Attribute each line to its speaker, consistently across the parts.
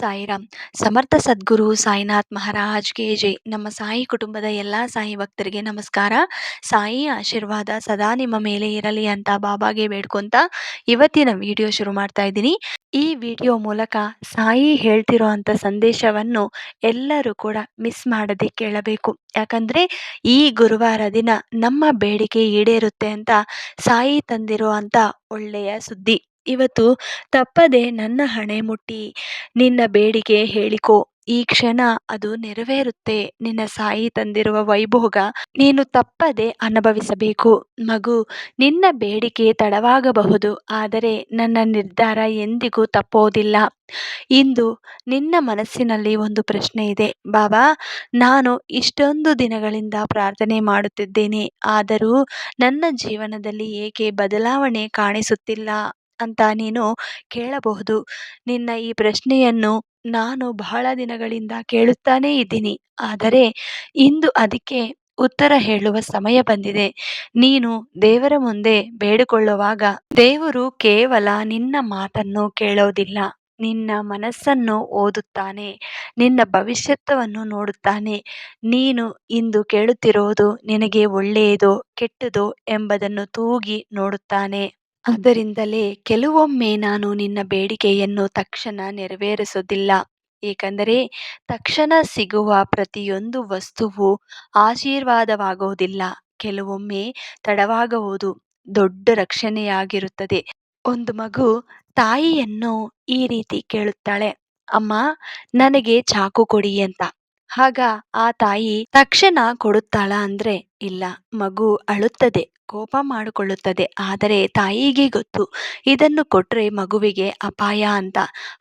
Speaker 1: ಸಾಯಿರಾಮ್. ಸಮರ್ಥ ಸದ್ಗುರು ಸಾಯಿನಾಥ್ ಮಹಾರಾಜ್ಗೆ ಜೈ. ನಮ್ಮ ಸಾಯಿ ಕುಟುಂಬದ ಎಲ್ಲ ಸಾಯಿ ಭಕ್ತರಿಗೆ ನಮಸ್ಕಾರ. ಸಾಯಿ ಆಶೀರ್ವಾದ ಸದಾ ನಿಮ್ಮ ಮೇಲೆ ಇರಲಿ ಅಂತ ಬಾಬಾಗೆ ಬೇಡ್ಕೊಂತ ಇವತ್ತಿನ ವಿಡಿಯೋ ಶುರು ಮಾಡ್ತಾ ಇದ್ದೀನಿ. ಈ ವಿಡಿಯೋ ಮೂಲಕ ಸಾಯಿ ಹೇಳ್ತಿರೋ ಅಂಥ ಸಂದೇಶವನ್ನು ಎಲ್ಲರೂ ಕೂಡ ಮಿಸ್ ಮಾಡದೆ ಕೇಳಬೇಕು. ಯಾಕಂದ್ರೆ ಈ ಗುರುವಾರ ದಿನ ನಮ್ಮ ಬೇಡಿಕೆ ಈಡೇರುತ್ತೆ ಅಂತ ಸಾಯಿ ತಂದಿರೋ ಅಂಥ ಒಳ್ಳೆಯ ಸುದ್ದಿ. ಇವತ್ತು ತಪ್ಪದೆ ನನ್ನ ಹಣೆ ಮುಟ್ಟಿ ನಿನ್ನ ಬೇಡಿಕೆ ಹೇಳಿಕೊ, ಈ ಕ್ಷಣ ಅದು ನೆರವೇರುತ್ತೆ. ನಿನ್ನ ಸಾಯಿ ತಂದಿರುವ ವೈಭೋಗ ನೀನು ತಪ್ಪದೆ ಅನುಭವಿಸಬೇಕು. ಮಗು, ನಿನ್ನ ಬೇಡಿಕೆ ತಡವಾಗಬಹುದು, ಆದರೆ ನನ್ನ ನಿರ್ಧಾರ ಎಂದಿಗೂ ತಪ್ಪೋದಿಲ್ಲ. ಇಂದು ನಿನ್ನ ಮನಸ್ಸಿನಲ್ಲಿ ಒಂದು ಪ್ರಶ್ನೆ ಇದೆ, ಬಾಬಾ ನಾನು ಇಷ್ಟೊಂದು ದಿನಗಳಿಂದ ಪ್ರಾರ್ಥನೆ ಮಾಡುತ್ತಿದ್ದೇನೆ, ಆದರೂ ನನ್ನ ಜೀವನದಲ್ಲಿ ಏಕೆ ಬದಲಾವಣೆ ಕಾಣಿಸುತ್ತಿಲ್ಲ ಅಂತ ನೀನು ಕೇಳಬಹುದು. ನಿನ್ನ ಈ ಪ್ರಶ್ನೆಯನ್ನು ನಾನು ಬಹಳ ದಿನಗಳಿಂದ ಕೇಳುತ್ತಾನೇ ಇದ್ದೀನಿ, ಆದರೆ ಇಂದು ಅದಕ್ಕೆ ಉತ್ತರ ಹೇಳುವ ಸಮಯ ಬಂದಿದೆ. ನೀನು ದೇವರ ಮುಂದೆ ಬೇಡಿಕೊಳ್ಳುವಾಗ ದೇವರು ಕೇವಲ ನಿನ್ನ ಮಾತನ್ನು ಕೇಳೋದಿಲ್ಲ, ನಿನ್ನ ಮನಸ್ಸನ್ನು ಓದುತ್ತಾನೆ, ನಿನ್ನ ಭವಿಷ್ಯತ್ವವನ್ನು ನೋಡುತ್ತಾನೆ. ನೀನು ಇಂದು ಕೇಳುತ್ತಿರೋದು ನಿನಗೆ ಒಳ್ಳೆಯದೋ ಕೆಟ್ಟದೋ ಎಂಬುದನ್ನು ತೂಗಿ ನೋಡುತ್ತಾನೆ. ಆದ್ದರಿಂದಲೇ ಕೆಲವೊಮ್ಮೆ ನಾನು ನಿನ್ನ ಬೇಡಿಕೆಯನ್ನು ತಕ್ಷಣ ನೆರವೇರಿಸೋದಿಲ್ಲ. ಏಕೆಂದರೆ ತಕ್ಷಣ ಸಿಗುವ ಪ್ರತಿಯೊಂದು ವಸ್ತುವು ಆಶೀರ್ವಾದವಾಗುವುದಿಲ್ಲ. ಕೆಲವೊಮ್ಮೆ ತಡವಾಗುವುದು ದೊಡ್ಡ ರಕ್ಷಣೆಯಾಗಿರುತ್ತದೆ. ಒಂದು ಮಗು ತಾಯಿಯನ್ನು ಈ ರೀತಿ ಕೇಳುತ್ತಾಳೆ, ಅಮ್ಮ ನನಗೆ ಚಾಕು ಕೊಡಿ ಅಂತ. ಆಗ ಆ ತಾಯಿ ತಕ್ಷಣ ಕೊಡುತ್ತಾಳ ಅಂದ್ರೆ ಇಲ್ಲ. ಮಗು ಅಳುತ್ತದೆ, ಕೋಪ ಮಾಡಿಕೊಳ್ಳುತ್ತದೆ. ಆದರೆ ತಾಯಿಗೆ ಗೊತ್ತು ಇದನ್ನು ಕೊಟ್ರೆ ಮಗುವಿಗೆ ಅಪಾಯ ಅಂತ.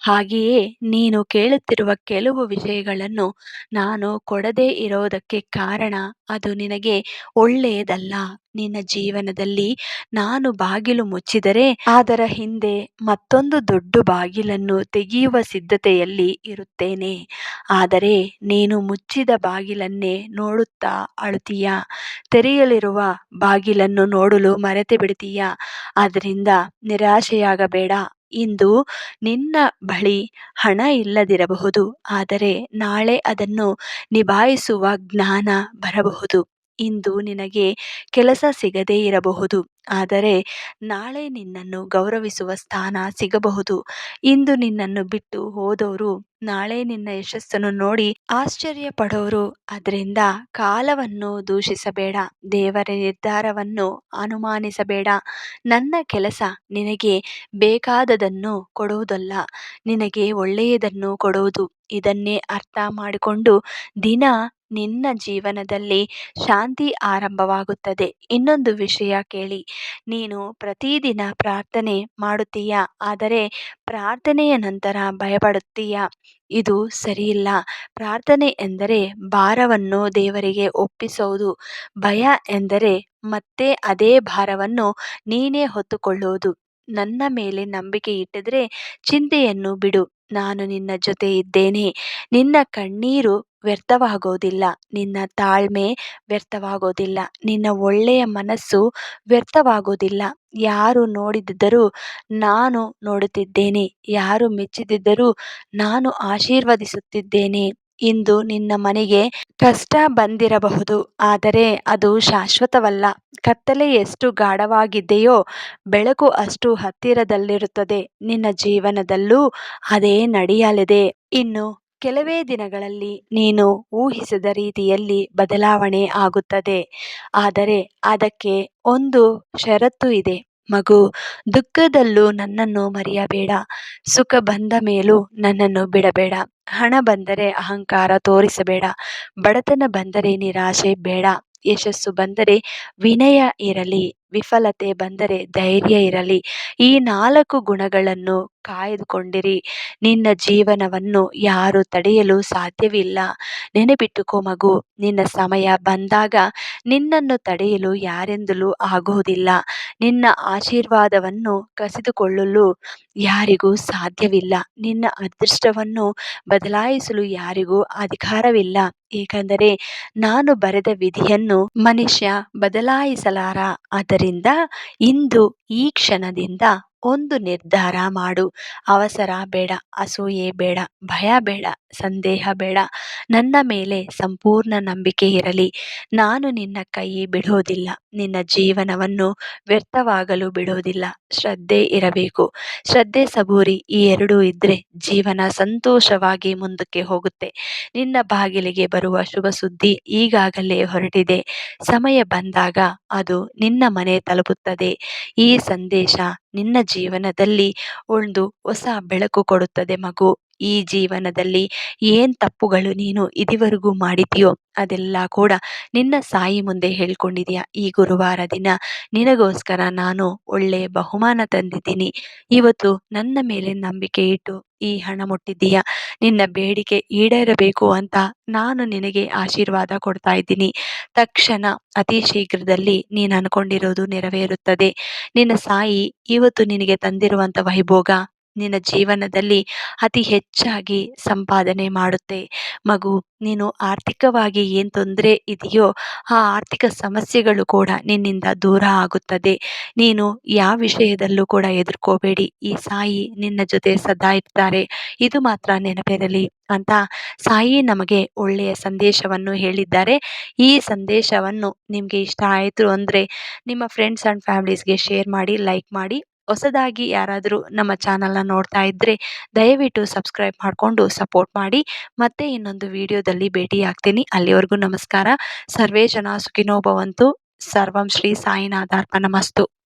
Speaker 1: ಹಾಗೆಯೇ ನೀನು ಕೇಳುತ್ತಿರುವ ಕೆಲವು ವಿಷಯಗಳನ್ನು ನಾನು ಕೊಡದೇ ಇರೋದಕ್ಕೆ ಕಾರಣ ಅದು ನಿನಗೆ ಒಳ್ಳೆಯದಲ್ಲ. ನಿನ್ನ ಜೀವನದಲ್ಲಿ ನಾನು ಬಾಗಿಲು ಮುಚ್ಚಿದರೆ ಅದರ ಹಿಂದೆ ಮತ್ತೊಂದು ದೊಡ್ಡ ಬಾಗಿಲನ್ನು ತೆಗೆಯುವ ಸಿದ್ಧತೆಯಲ್ಲಿ ಇರುತ್ತೇನೆ. ಆದರೆ ನೀನು ಮುಚ್ಚಿದ ಬಾಗಿಲನ್ನೇ ನೋಡುತ್ತಾ ಅಳುತ್ತೀಯ, ತೆರೆಯಲಿರುವ ಬಾಗಿಲನ್ನು ನೋಡಲು ಮರೆತು ಬಿಡ್ತೀಯ. ಆದ್ದರಿಂದ ನಿರಾಶೆಯಾಗಬೇಡ. ಇಂದು ನಿನ್ನ ಬಳಿ ಹಣ ಇಲ್ಲದಿರಬಹುದು, ಆದರೆ ನಾಳೆ ಅದನ್ನು ನಿಭಾಯಿಸುವ ಜ್ಞಾನ ಬರಬಹುದು. ಇಂದು ನಿನಗೆ ಕೆಲಸ ಸಿಗದೇ ಇರಬಹುದು, ಆದರೆ ನಾಳೆ ನಿನ್ನನ್ನು ಗೌರವಿಸುವ ಸ್ಥಾನ ಸಿಗಬಹುದು. ಇಂದು ನಿನ್ನನ್ನು ಬಿಟ್ಟು ಹೋದವರು ನಾಳೆ ನಿನ್ನ ಯಶಸ್ಸನ್ನು ನೋಡಿ ಆಶ್ಚರ್ಯ ಪಡೋರು. ಅದರಿಂದ ಕಾಲವನ್ನು ದೂಷಿಸಬೇಡ, ದೇವರ ನಿರ್ಧಾರವನ್ನು ಅನುಮಾನಿಸಬೇಡ. ನನ್ನ ಕೆಲಸ ನಿನಗೆ ಬೇಕಾದದನ್ನು ಕೊಡುವುದಲ್ಲ, ನಿನಗೆ ಒಳ್ಳೆಯದನ್ನು ಕೊಡುವುದು. ಇದನ್ನೇ ಅರ್ಥ ಮಾಡಿಕೊಂಡು ದಿನ ನಿನ್ನ ಜೀವನದಲ್ಲಿ ಶಾಂತಿ ಆರಂಭವಾಗುತ್ತದೆ. ಇನ್ನೊಂದು ವಿಷಯ ಕೇಳಿ, ನೀನು ಪ್ರತಿದಿನ ಪ್ರಾರ್ಥನೆ ಮಾಡುತ್ತೀಯ, ಆದರೆ ಪ್ರಾರ್ಥನೆಯ ನಂತರ ಭಯಪಡುತ್ತೀಯ. ಇದು ಸರಿಯಿಲ್ಲ. ಪ್ರಾರ್ಥನೆ ಎಂದರೆ ಭಾರವನ್ನು ದೇವರಿಗೆ ಒಪ್ಪಿಸುವುದು, ಭಯ ಎಂದರೆ ಮತ್ತೆ ಅದೇ ಭಾರವನ್ನು ನೀನೇ ಹೊತ್ತುಕೊಳ್ಳುವುದು. ನನ್ನ ಮೇಲೆ ನಂಬಿಕೆ ಇಟ್ಟಿದ್ರೆ ಚಿಂತೆಯನ್ನು ಬಿಡು, ನಾನು ನಿನ್ನ ಜೊತೆ ಇದ್ದೇನೆ. ನಿನ್ನ ಕಣ್ಣೀರು ವ್ಯರ್ಥವಾಗೋದಿಲ್ಲ, ನಿನ್ನ ತಾಳ್ಮೆ ವ್ಯರ್ಥವಾಗೋದಿಲ್ಲ, ನಿನ್ನ ಒಳ್ಳೆಯ ಮನಸ್ಸು ವ್ಯರ್ಥವಾಗೋದಿಲ್ಲ. ಯಾರು ನೋಡಿದ್ದರೂ ನಾನು ನೋಡುತ್ತಿದ್ದೇನೆ, ಯಾರು ಮೆಚ್ಚಿದ್ದರೂ ನಾನು ಆಶೀರ್ವದಿಸುತ್ತಿದ್ದೇನೆ. ಇಂದು ನಿನ್ನ ಮನೆಗೆ ಕಷ್ಟ ಬಂದಿರಬಹುದು, ಆದರೆ ಅದು ಶಾಶ್ವತವಲ್ಲ. ಕತ್ತಲೆ ಎಷ್ಟು ಗಾಢವಾಗಿದೆಯೋ ಬೆಳಕು ಅಷ್ಟು ಹತ್ತಿರದಲ್ಲಿರುತ್ತದೆ. ನಿನ್ನ ಜೀವನದಲ್ಲೂ ಅದೇ ನಡೆಯಲಿದೆ. ಇನ್ನು ಕೆಲವೇ ದಿನಗಳಲ್ಲಿ ನೀನು ಊಹಿಸದ ರೀತಿಯಲ್ಲಿ ಬದಲಾವಣೆ ಆಗುತ್ತದೆ. ಆದರೆ ಅದಕ್ಕೆ ಒಂದು ಷರತ್ತು ಇದೆ, ಮಗು. ದುಃಖದಲ್ಲೂ ನನ್ನನ್ನು ಮರೆಯಬೇಡ, ಸುಖ ಬಂದ ಮೇಲೂ ನನ್ನನ್ನು ಬಿಡಬೇಡ. ಹಣ ಬಂದರೆ ಅಹಂಕಾರ ತೋರಿಸಬೇಡ, ಬಡತನ ಬಂದರೆ ನಿರಾಶೆ ಬೇಡ. ಯಶಸ್ಸು ಬಂದರೆ ವಿನಯ ಇರಲಿ, ವಿಫಲತೆ ಬಂದರೆ ಧೈರ್ಯ ಇರಲಿ. ಈ 4 ಗುಣಗಳನ್ನು ಕಾಯ್ದುಕೊಂಡಿರಿ. ನಿನ್ನ ಜೀವನವನ್ನು ಯಾರು ತಡೆಯಲು ಸಾಧ್ಯವಿಲ್ಲ. ನೆನಪಿಟ್ಟುಕೋ ಮಗು, ನಿನ್ನ ಸಮಯ ಬಂದಾಗ ನಿನ್ನನ್ನು ತಡೆಯಲು ಯಾರಿಂದಲೂ ಆಗುವುದಿಲ್ಲ. ನಿನ್ನ ಆಶೀರ್ವಾದವನ್ನು ಕಸಿದುಕೊಳ್ಳಲು ಯಾರಿಗೂ ಸಾಧ್ಯವಿಲ್ಲ. ನಿನ್ನ ಅದೃಷ್ಟವನ್ನು ಬದಲಾಯಿಸಲು ಯಾರಿಗೂ ಅಧಿಕಾರವಿಲ್ಲ. ಏಕೆಂದರೆ ನಾನು ಬರೆದ ವಿಧಿಯನ್ನು ಮನುಷ್ಯ ಬದಲಾಯಿಸಲಾರ. ಆದ್ದರಿಂದ ಇಂದು ಈ ಕ್ಷಣದಿಂದ ಒಂದು ನಿರ್ಧಾರ ಮಾಡು. ಅವಸರ ಬೇಡ, ಅಸೂಯೆ ಬೇಡ, ಭಯ ಬೇಡ, ಸಂದೇಹ ಬೇಡ. ನನ್ನ ಮೇಲೆ ಸಂಪೂರ್ಣ ನಂಬಿಕೆ ಇರಲಿ. ನಾನು ನಿನ್ನ ಕೈ ಬಿಡೋದಿಲ್ಲ. ನಿನ್ನ ಜೀವನವನ್ನು ವ್ಯರ್ಥವಾಗಲು ಬಿಡೋದಿಲ್ಲ. ಶ್ರದ್ಧೆ ಇರಬೇಕು. ಶ್ರದ್ಧೆ, ಸಬೂರಿ ಈ ಎರಡೂ ಇದ್ರೆ ಜೀವನ ಸಂತೋಷವಾಗಿ ಮುಂದಕ್ಕೆ ಹೋಗುತ್ತೆ. ನಿನ್ನ ಬಾಗಿಲಿಗೆ ಬರುವ ಶುಭ ಸುದ್ದಿ ಈಗಾಗಲೇ ಹೊರಟಿದೆ. ಸಮಯ ಬಂದಾಗ ಅದು ನಿನ್ನ ಮನೆ ತಲುಪುತ್ತದೆ. ಈ ಸಂದೇಶ ನಿನ್ನ ಜೀವನದಲ್ಲಿ ಒಂದು ಹೊಸ ಬೆಳಕು ಕೊಡುತ್ತದೆ ಮಗು. ಈ ಜೀವನದಲ್ಲಿ ಏನ್ ತಪ್ಪುಗಳು ನೀನು ಇದುವರೆಗೂ ಮಾಡಿದೆಯೋ ಅದೆಲ್ಲ ಕೂಡ ನಿನ್ನ ಸಾಯಿ ಮುಂದೆ ಹೇಳ್ಕೊಂಡಿದೀಯ. ಈ ಗುರುವಾರ ದಿನ ನಿನಗೋಸ್ಕರ ನಾನು ಒಳ್ಳೆ ಬಹುಮಾನ ತಂದಿದ್ದೀನಿ. ಇವತ್ತು ನನ್ನ ಮೇಲೆ ನಂಬಿಕೆ ಇಟ್ಟು ಈ ಹಣ ಮುಟ್ಟಿದ್ದೀಯ. ನಿನ್ನ ಬೇಡಿಕೆ ಈಡೇರಬೇಕು ಅಂತ ನಾನು ನಿನಗೆ ಆಶೀರ್ವಾದ ಕೊಡ್ತಾ ಇದ್ದೀನಿ. ತಕ್ಷಣ ಅತಿ ಶೀಘ್ರದಲ್ಲಿ ನೀನು ಅನ್ಕೊಂಡಿರೋದು ನೆರವೇರುತ್ತದೆ. ನಿನ್ನ ಸಾಯಿ ಇವತ್ತು ನಿನಗೆ ತಂದಿರುವಂತ ವೈಭೋಗ ನಿನ್ನ ಜೀವನದಲ್ಲಿ ಅತಿ ಹೆಚ್ಚಾಗಿ ಸಂಪಾದನೆ ಮಾಡುತ್ತೆ. ಮಗು, ನೀನು ಆರ್ಥಿಕವಾಗಿ ಏನ್ ತೊಂದರೆ ಇದೆಯೋ ಆ ಆರ್ಥಿಕ ಸಮಸ್ಯೆಗಳು ಕೂಡ ನಿನ್ನಿಂದ ದೂರ ಆಗುತ್ತದೆ. ನೀನು ಯಾವ ವಿಷಯದಲ್ಲೂ ಕೂಡ ಹೆದರ್ಕೋಬೇಡಿ. ಈ ಸಾಯಿ ನಿನ್ನ ಜೊತೆ ಸದಾ ಇರ್ತಾರೆ. ಇದು ಮಾತ್ರ ನೆನಪಿರಲಿ ಅಂತ ಸಾಯಿ ನಮಗೆ ಒಳ್ಳೆಯ ಸಂದೇಶವನ್ನು ಹೇಳಿದ್ದಾರೆ. ಈ ಸಂದೇಶವನ್ನು ನಿಮಗೆ ಇಷ್ಟ ಆಯಿತು ಅಂದರೆ ನಿಮ್ಮ ಫ್ರೆಂಡ್ಸ್ ಆ್ಯಂಡ್ ಫ್ಯಾಮಿಲೀಸ್ಗೆ ಶೇರ್ ಮಾಡಿ, ಲೈಕ್ ಮಾಡಿ. ಹೊಸದಾಗಿ ಯಾರಾದರೂ ನಮ್ಮ ಚಾನಲ್ನ ನೋಡ್ತಾ ಇದ್ದರೆ ದಯವಿಟ್ಟು ಸಬ್ಸ್ಕ್ರೈಬ್ ಮಾಡಿಕೊಂಡು ಸಪೋರ್ಟ್ ಮಾಡಿ. ಮತ್ತೆ ಇನ್ನೊಂದು ವಿಡಿಯೋದಲ್ಲಿ ಭೇಟಿಯಾಗ್ತೀನಿ. ಅಲ್ಲಿವರೆಗೂ ನಮಸ್ಕಾರ. ಸರ್ವೇ ಜನ ಸುಖಿನೋ ಭವಂತು. ಸರ್ವಂ ಶ್ರೀ ಸಾಯಿನಾಥಾರ್ಪಣಮಸ್ತು.